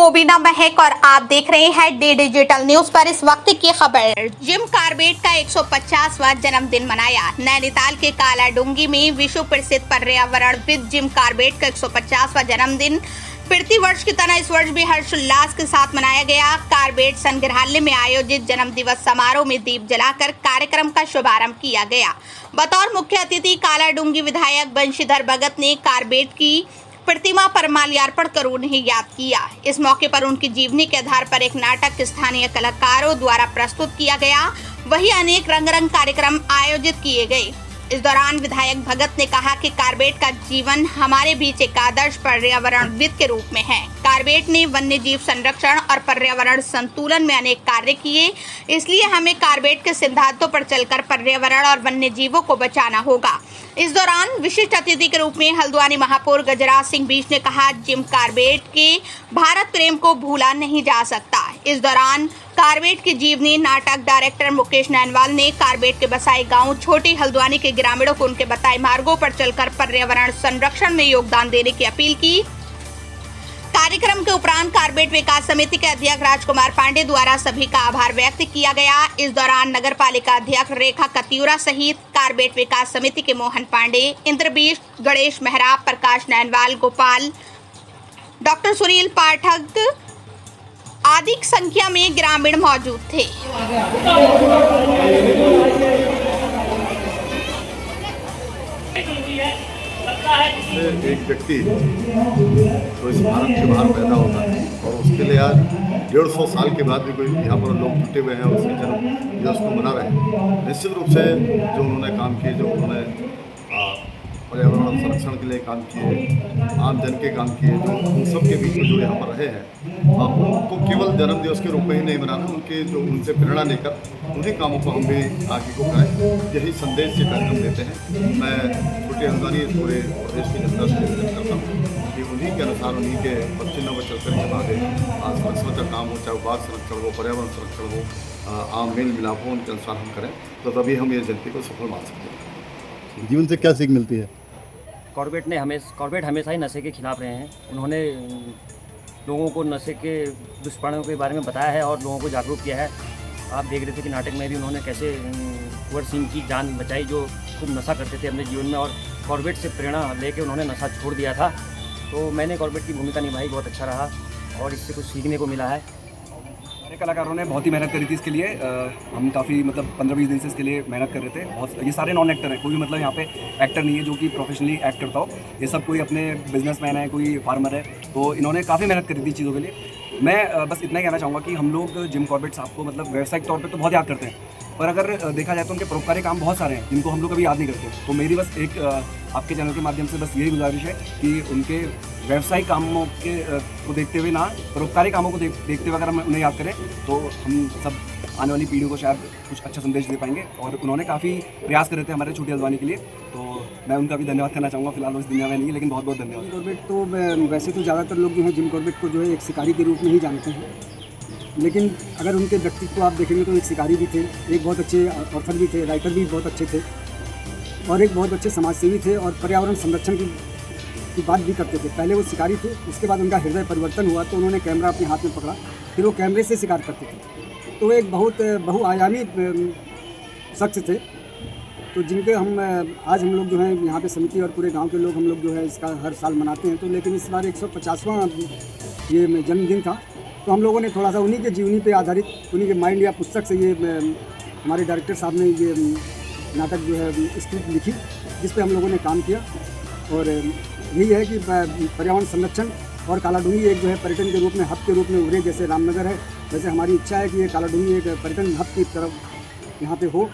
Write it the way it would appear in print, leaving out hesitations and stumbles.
मोबिना महक और आप देख रहे हैं डी डिजिटल न्यूज पर इस वक्त की खबर। जिम कॉर्बेट का 150वां जन्मदिन मनाया। नैनीताल के कालाडूंगी में विश्व प्रसिद्ध पर्यावरणविद जिम कॉर्बेट का 150वां जन्मदिन प्रति वर्ष की तरह इस वर्ष भी हर्षोल्लास के साथ मनाया गया। कॉर्बेट संग्रहालय में आयोजित जन्म दिवस समारोह में दीप जलाकर कार्यक्रम का शुभारंभ किया गया। बतौर मुख्य अतिथि कालाडूंगी विधायक बंशीधर भगत ने कॉर्बेट की प्रतिमा पर माल्यार्पण कर उन्हें याद किया। इस मौके पर उनकी जीवनी के आधार पर एक नाटक स्थानीय कलाकारों द्वारा प्रस्तुत किया गया। वहीं अनेक रंगारंग कार्यक्रम आयोजित किए गए। इस दौरान विधायक भगत ने कहा कि कॉर्बेट का जीवन हमारे बीच एक आदर्श पर्यावरणविद के रूप में है। कॉर्बेट ने वन्य जीव संरक्षण और पर्यावरण संतुलन में अनेक कार्य किए, इसलिए हमें कॉर्बेट के सिद्धांतों पर चलकर पर्यावरण और वन्य जीवों को बचाना होगा। इस दौरान विशिष्ट अतिथि के रूप में हल्द्वानी महापौर गजराज सिंह बीच ने कहा, जिम कॉर्बेट के भारत प्रेम को भूला नहीं जा सकता। इस दौरान कॉर्बेट की जीवनी नाटक डायरेक्टर मुकेश नैनवाल ने कॉर्बेट के बसाए गांव छोटी हल्द्वानी के ग्रामीणों को उनके बताए मार्गों पर चलकर पर्यावरण संरक्षण में योगदान देने की अपील की। कार्यक्रम के उपरांत कॉर्बेट विकास समिति के अध्यक्ष राजकुमार पांडे द्वारा सभी का आभार व्यक्त किया गया। इस दौरान नगर पालिका अध्यक्ष रेखा कतियूरा सहित कॉर्बेट विकास समिति के मोहन पांडे, इंद्रबीश, गणेश मेहरा, प्रकाश नैनवाल, गोपाल, डॉक्टर सुनील पाठक आदि संख्या में ग्रामीण मौजूद थे। एक व्यक्ति तो इस भारत के बाहर पैदा होता है और उसके लिए आज 150 साल के बाद भी कोई यहाँ पर लोग जुटे हुए हैं, उसके जन्म दिवस को मना रहे हैं। निश्चित रूप से जो उन्होंने काम किए, जो उन्होंने पर्यावरण संरक्षण के लिए काम किए, आम जन के काम किए, जो उन सब के बीच में जो यहाँ पर रहे हैं, उनको केवल जन्म दिवस के रूप में ही नहीं मनाना, उनके जो उनसे प्रेरणा लेकर उन्हीं कामों को हम भी आगे को करें, यही संदेश ये कार्यक्रम देते हैं। मैं छोटी हल्द्वानी पूरे प्रदेश की जनता से निवेदन करता हूँ कि उन्हीं के अनुसार, उन्हीं के पश्चिमों में चलकर जब आगे आज संरक्षण का काम हो, चाहे बाघ संरक्षण हो, पर्यावरण संरक्षण हो, आम मेल मिलाप हो, उनके अनुसार हम करें तो तभी हम ये जयंती को सफल मान सकते हैं। जीवन से क्या सीख मिलती है? कॉर्बेट हमेशा ही नशे के खिलाफ रहे हैं। उन्होंने लोगों को नशे के दुष्परिणामों के बारे में बताया है और लोगों को जागरूक किया है। आप देख रहे थे कि नाटक में भी उन्होंने कैसे कुंवर सिंह की जान बचाई, जो खूब नशा करते थे अपने जीवन में, और कॉर्बेट से प्रेरणा लेके उन्होंने नशा छोड़ दिया था। तो मैंने कॉर्बेट की भूमिका निभाई, बहुत अच्छा रहा और इससे कुछ सीखने को मिला है। हमारे कलाकारों ने बहुत ही मेहनत करी थी इसके लिए। हम काफ़ी 15-20 दिन से इसके लिए मेहनत कर रहे थे। बहुत ये सारे नॉन एक्टर हैं, कोई भी यहाँ पे एक्टर नहीं है जो कि प्रोफेशनली एक्ट करता हो। ये सब कोई अपने बिजनेसमैन है, कोई फार्मर है, तो इन्होंने काफ़ी मेहनत करी थी चीज़ों के लिए। मैं बस इतना ही कहना चाहूँगा कि हम लोग जिम कॉर्बेट साहब को व्यावसायिक तौर पर तो बहुत याद करते हैं, पर अगर देखा जाए तो उनके परोपकारी काम बहुत सारे हैं जिनको हम लोग कभी याद नहीं करते। तो मेरी बस एक आपके चैनल के माध्यम से बस यही गुजारिश है कि उनके व्यावसायिक कामों के को देखते हुए ना, परोपकारी कामों को देखते हुए अगर हम उन्हें याद करें तो हम सब आने वाली पीढ़ियों को शायद कुछ अच्छा संदेश दे पाएंगे। और उन्होंने काफ़ी प्रयास करे थे हमारे छोटी हल्द्वानी के लिए, तो मैं उनका भी धन्यवाद करना चाहूँगा। फिलहाल वो इस दुनिया में नहीं, लेकिन बहुत बहुत धन्यवाद। कॉर्बेट तो वैसे तो ज़्यादातर लोग जो है जिम कॉर्बेट को जो है एक शिकारी के रूप में ही जानते हैं, लेकिन अगर उनके व्यक्तित्व को आप देखेंगे तो एक शिकारी भी थे, एक बहुत अच्छे ऑथर भी थे, राइटर भी बहुत अच्छे थे और एक बहुत अच्छे समाजसेवी थे और पर्यावरण संरक्षण की बात भी करते थे। पहले वो शिकारी थे, उसके बाद उनका हृदय परिवर्तन हुआ तो उन्होंने कैमरा अपने हाथ में पकड़ा, फिर वो कैमरे से शिकार करते थे। तो एक बहुत बहुआयामी शख्स थे, तो जिनके आज हम लोग जो है यहाँ पे समिति और पूरे गांव के लोग हम लोग जो है इसका हर साल मनाते हैं। तो लेकिन इस बार 150वां ये जन्मदिन था, तो हम लोगों ने थोड़ा सा उन्हीं के जीवनी पे आधारित, उन्हीं के माइंड या पुस्तक से ये हमारे डायरेक्टर साहब ने ये नाटक जो है स्क्रिप्ट लिखी, जिस पे हम लोगों ने काम किया। और यही है कि पर्यावरण संरक्षण और कालाडूंगी एक जो है पर्यटन के रूप में, हब के रूप में उभरे। जैसे रामनगर है, वैसे हमारी इच्छा है कि ये कालाडूंगी एक पर्यटन हब की तरफ यहाँ पे हो।